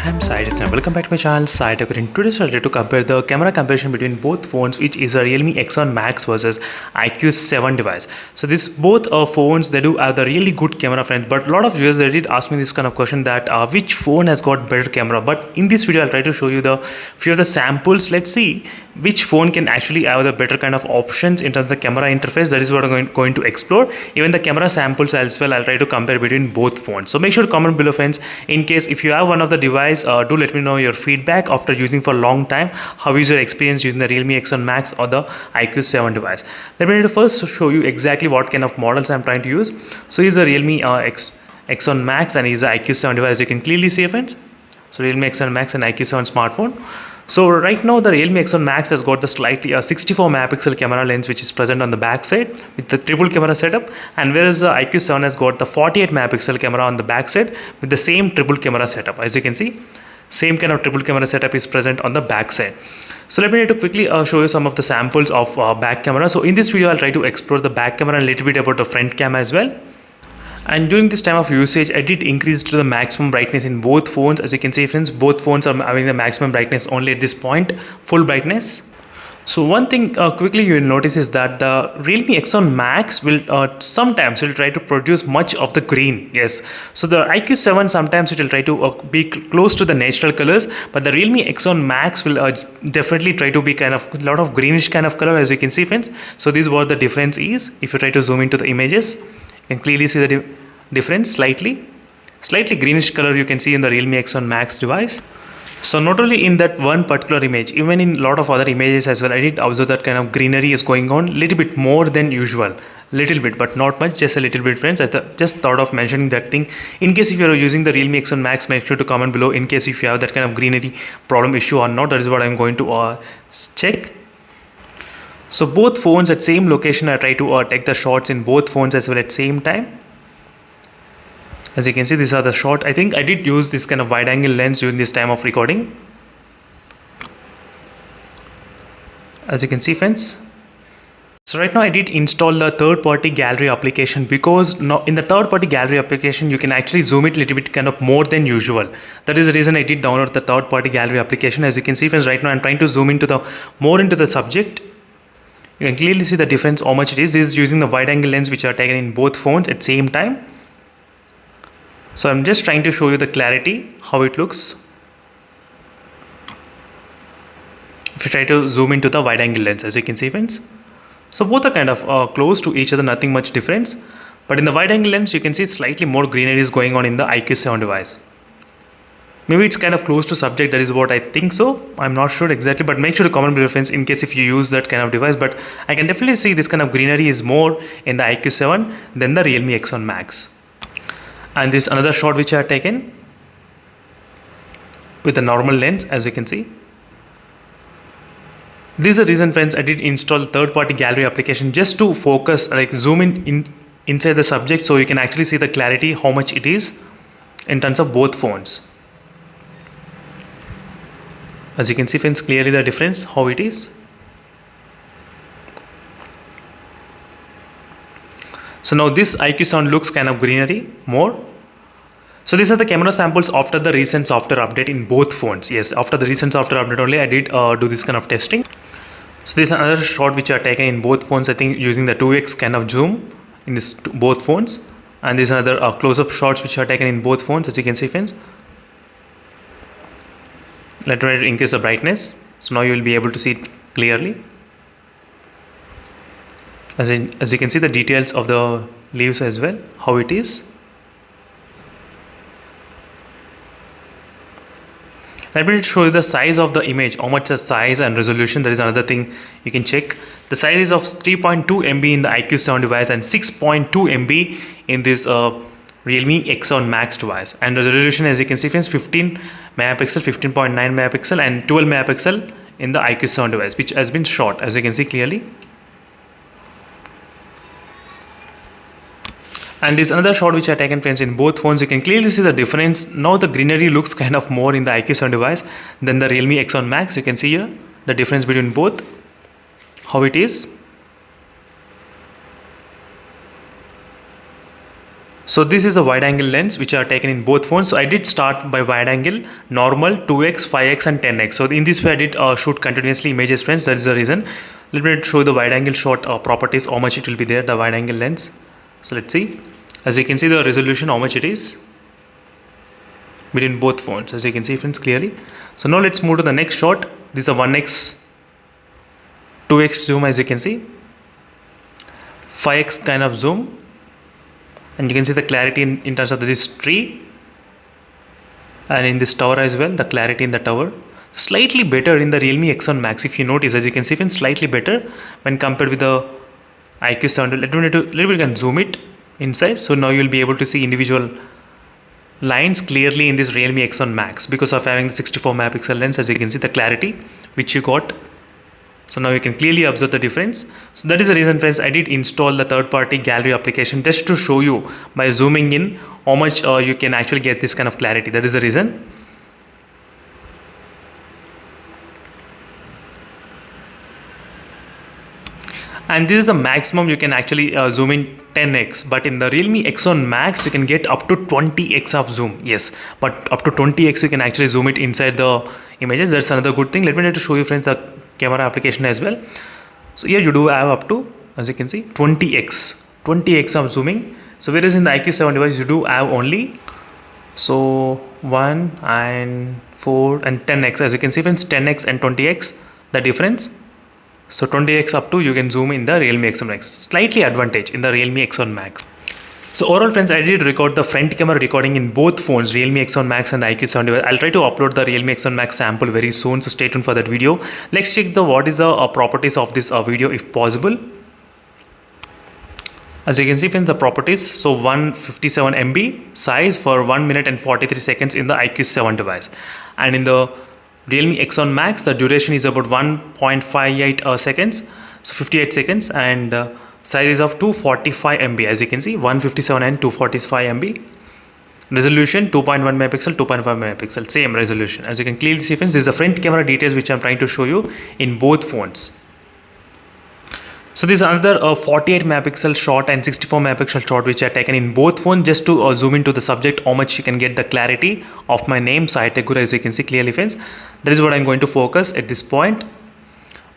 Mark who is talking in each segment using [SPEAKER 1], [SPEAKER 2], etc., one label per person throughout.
[SPEAKER 1] I'm Sai and welcome back to my channel Sai Tech. In today's video to compare the camera comparison between both phones, which is a Realme X1 Max versus IQ7 device. So these both phones, they do have the really good camera, friends, but a lot of viewers, they did ask me this kind of question that which phone has got better camera. But in this video I'll try to show you the few of the samples. Let's see which phone can actually have the better kind of options in terms of the camera interface. That is what I'm going to explore. Even the camera samples as well, I'll try to compare between both phones. So make sure to comment below, friends. In case if you have one of the device, do let me know your feedback after using for a long time. How is your experience using the Realme X1 Max or the IQ7 device? Let me first show you exactly what kind of models I'm trying to use. So here's a Realme X1 Max and here's the IQ7 device. You can clearly see, friends. So Realme X1 Max and IQ7 smartphone. So right now the Realme X1 Max has got the slightly 64 megapixel camera lens, which is present on the back side with the triple camera setup, and whereas the IQ7 has got the 48 megapixel camera on the back side with the same triple camera setup. As you can see, same kind of triple camera setup is present on the back side. So let me quickly show you some of the samples of back camera. So in this video I'll try to explore the back camera and a little bit about the front camera as well. And during this time of usage, I did increase to the maximum brightness in both phones. As you can see, friends, both phones are having the maximum brightness only at this point, full brightness. So one thing quickly you will notice is that the Realme X1 Max will sometimes will try to produce much of the green. Yes, so the IQ7 sometimes it will try to be close to the natural colors, but the Realme X1 Max will definitely try to be kind of a lot of greenish kind of color, as you can see, friends. So this is what the difference is. If you try to zoom into the images, you can clearly see the difference, slightly greenish color you can see in the Realme X1 Max device. So not only in that one particular image, even in a lot of other images as well, I did observe that kind of greenery is going on little bit more than usual, little bit, but not much, just a little bit, friends. I just thought of mentioning that thing. In case if you are using the Realme X1 Max, make sure to comment below in case if you have that kind of greenery problem issue or not. That is what I'm going to check. So both phones at same location, I try to take the shots in both phones as well at same time. As you can see, these are the shot. I think I did use this kind of wide angle lens during this time of recording. As you can see, friends. So right now I did install the third-party gallery application, because now in the third-party gallery application you can actually zoom it a little bit kind of more than usual. That is the reason I did download the third-party gallery application. As you can see, friends, right now I'm trying to zoom into the more into the subject. You can clearly see the difference, how much it is. This is using the wide angle lens which are taken in both phones at same time. So I'm just trying to show you the clarity, how it looks. If you try to zoom into the wide angle lens, as you can see, friends. So both are kind of close to each other, nothing much difference. But in the wide angle lens, you can see slightly more greenery is going on in the IQ7 device. Maybe it's kind of close to subject, that is what I think so. I'm not sure exactly, but make sure to comment below, friends, in case if you use that kind of device. But I can definitely see this kind of greenery is more in the IQ7 than the Realme X1 Max. And this another shot which I have taken with the normal lens, as you can see. This is the reason, friends, I did install third-party gallery application just to focus, like zoom in inside the subject, so you can actually see the clarity, how much it is in terms of both phones. As you can see, friends, clearly the difference, how it is. So now this IQ7 looks kind of greenery more. So these are the camera samples after the recent software update in both phones. Yes, after the recent software update only I did do this kind of testing. So this is another shot which are taken in both phones, I think using the 2x kind of zoom in this both phones. And this is another close-up shots which are taken in both phones, as you can see, friends. Let me increase the brightness. So now you will be able to see it clearly. As you can see the details of the leaves as well, how it is. Let me show you the size of the image, how much the size and resolution. That is another thing you can check. The size is of 3.2 MB in the IQ7 device and 6.2 MB in this Realme X1 Max device. And the resolution, as you can see, friends, 15 megapixel, 15.9 megapixel and 12 megapixel in the IQ7 device, which has been shot, as you can see clearly. And this another shot which I taken, friends, in both phones. You can clearly see the difference. Now the greenery looks kind of more in the IQ7 device than the Realme X1 Max. You can see here the difference between both, how it is. So this is a wide angle lens which are taken in both phones. So I did start by wide angle, normal, 2x, 5x and 10x. So in this way I did shoot continuously images, friends. That is the reason. Let me show the wide angle shot properties, how much it will be there, the wide angle lens. So let's see. As you can see the resolution, how much it is between both phones, as you can see, friends, clearly. So now let's move to the next shot. This is a 1x, 2x zoom, as you can see, 5x kind of zoom, and you can see the clarity in terms of this tree and in this tower as well, the clarity in the tower. Slightly better in the Realme X1 Max, if you notice, as you can see, friends, slightly better when compared with the IQ7. Let me can zoom it inside. So now you'll be able to see individual lines clearly in this Realme X1 Max because of having the 64 megapixel lens. As you can see the clarity which you got. So now you can clearly observe the difference. So that is the reason, friends, I did install the third-party gallery application just to show you by zooming in how much you can actually get this kind of clarity. That is the reason. And this is the maximum you can actually zoom in 10x, but in the Realme X1 Max you can get up to 20x of zoom. Yes, but up to 20x you can actually zoom it inside the images. That's another good thing. Let me try to show you, friends, the camera application as well. So here you do have up to, as you can see, 20x of zooming. So whereas in the IQ7 device you do have only 1 and 4 and 10x. As you can see, friends, 10x and 20x the difference. So 20x up to you can zoom in the Realme X1 Max. Slightly advantage in the Realme X1 Max. So overall, friends, I did record the front camera recording in both phones, Realme X1 Max and the IQ7 device. I'll try to upload the Realme X1 Max sample very soon, so stay tuned for that video. Let's check what is the properties of this video if possible. As you can see, friends, the properties. So 157 MB size for 1 minute and 43 seconds in the IQ7 device, and in the Realme X1 Max the duration is about 1.58 seconds, so 58 seconds, and size is of 245 MB. As you can see, 157 and 245 MB. Resolution 2.1 megapixel, 2.5 megapixel, same resolution. As you can clearly see, friends, this is the front camera details which I'm trying to show you in both phones. So this is another 48 megapixel shot and 64 megapixel shot which are taken in both phones just to zoom into the subject, how much you can get the clarity of my name, Sai Tech Guru, as you can see clearly, friends. That is what I'm going to focus at this point.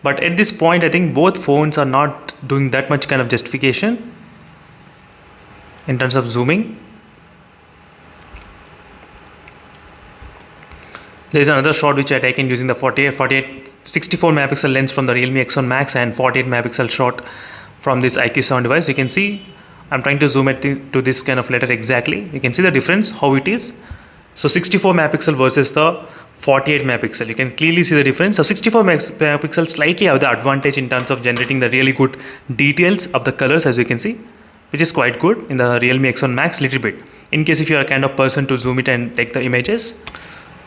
[SPEAKER 1] But at this point, I think both phones are not doing that much kind of justification in terms of zooming. There is another shot which I taken using the 64 megapixel lens from the Realme X1 Max and 48 megapixel shot from this IQ7 device. You can see I'm trying to zoom to this kind of letter exactly. You can see the difference how it is. So 64 megapixel versus the 48 megapixel. You can clearly see the difference. So 64 megapixel slightly have the advantage in terms of generating the really good details of the colors, as you can see, which is quite good in the Realme X1 Max little bit. In case if you are a kind of person to zoom it and take the images.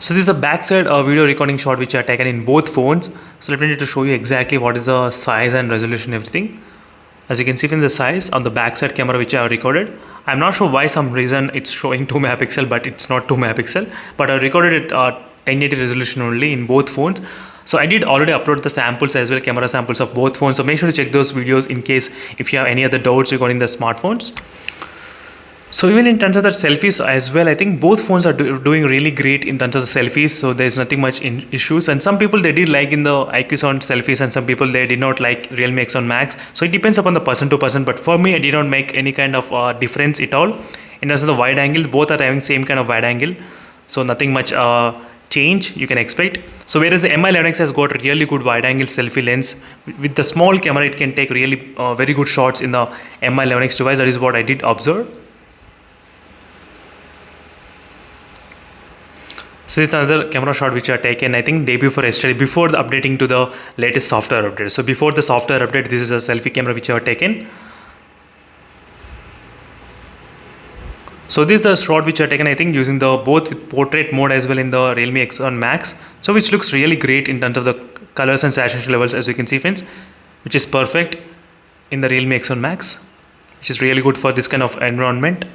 [SPEAKER 1] So this is a backside video recording shot which are taken in both phones. So let me to show you exactly what is the size and resolution, everything. As you can see from the size on the backside camera which I have recorded. I'm not sure why some reason it's showing 2 megapixel, but it's not 2 megapixel. But I recorded it 1080 resolution only in both phones. So I did already upload the samples as well, camera samples of both phones. So make sure to check those videos in case if you have any other doubts regarding the smartphones. So even in terms of the selfies as well, I think both phones are doing really great in terms of the selfies. So there's nothing much issues. And some people they did like in the IQ7 selfies, and some people they did not like Realme X1 Max. So it depends upon the person to person. But for me, I did not make any kind of difference at all. In terms of the wide angle, both are having same kind of wide angle. So nothing much change you can expect. So whereas the Mi11X has got really good wide angle selfie lens, with the small camera it can take really very good shots in the Mi11X device. That is what I did observe. So this is another camera shot which I taken, I think day before yesterday, before the updating to the latest software update. So before the software update, this is a selfie camera which I have taken. So this is a shot which I taken, I think, using the both with portrait mode as well in the Realme X1 Max. So which looks really great in terms of the colors and saturation levels, as you can see, friends, which is perfect in the Realme X1 Max, which is really good for this kind of environment.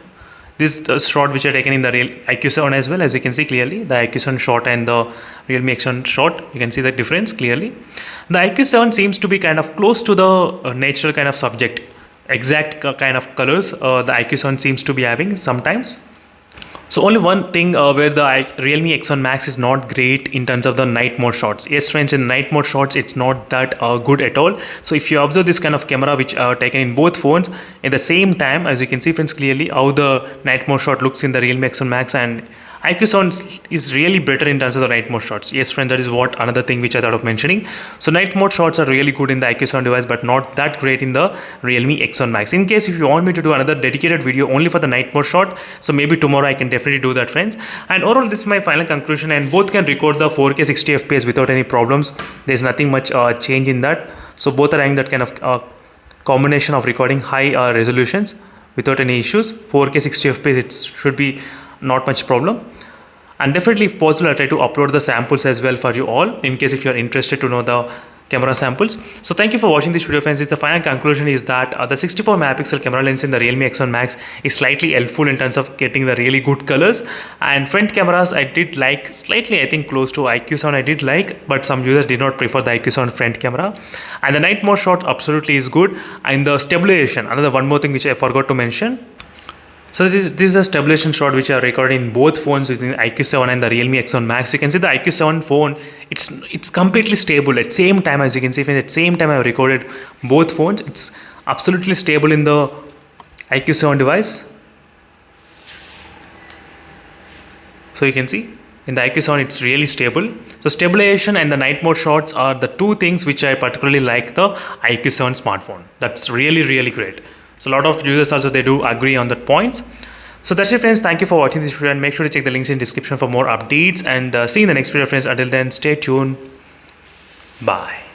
[SPEAKER 1] This shot which I taken in the IQ7 as well, as you can see clearly, the IQ7 shot and the Realme X1 shot, you can see the difference clearly. The IQ7 seems to be kind of close to the natural kind of subject exact kind of colors the IQ7 seems to be having sometimes. So only one thing where the Realme X1 Max is not great in terms of the night mode shots. Yes friends, in night mode shots it's not that good at all. So if you observe this kind of camera which are taken in both phones at the same time, as you can see friends clearly how the night mode shot looks in the Realme X1 Max, and IQ7 is really better in terms of the night mode shots. Yes friends, that is what another thing which I thought of mentioning. So night mode shots are really good in the IQ7 device but not that great in the Realme X1 Max. In case if you want me to do another dedicated video only for the night mode shot, so maybe tomorrow I can definitely do that friends. And overall this is my final conclusion, and both can record the 4K 60 FPS without any problems. There's nothing much change in that. So both are having that kind of combination of recording high resolutions without any issues. 4K 60 FPS it should be not much problem. And definitely if possible I'll try to upload the samples as well for you all in case if you're interested to know the camera samples. So thank you for watching this video friends. The final conclusion is that the 64 megapixel camera lens in the Realme X1 Max is slightly helpful in terms of getting the really good colors, and front cameras I did like slightly, I think close to IQ7 I did like, but some users did not prefer the IQ7 front camera. And the night mode shot absolutely is good, and the stabilization, another one more thing which I forgot to mention. So this is a stabilization shot which I recorded in both phones using the IQ7 and the Realme X1 Max. You can see the IQ7 phone, it's completely stable at same time. As you can see, at same time I have recorded both phones. It's absolutely stable in the IQ7 device. So you can see in the IQ7 it's really stable. So stabilization and the night mode shots are the two things which I particularly like the IQ7 smartphone. That's really great. So a lot of users also they do agree on that points. So that's it friends, thank you for watching this video, and make sure to check the links in description for more updates, and see you in the next video friends. Until then, stay tuned, bye.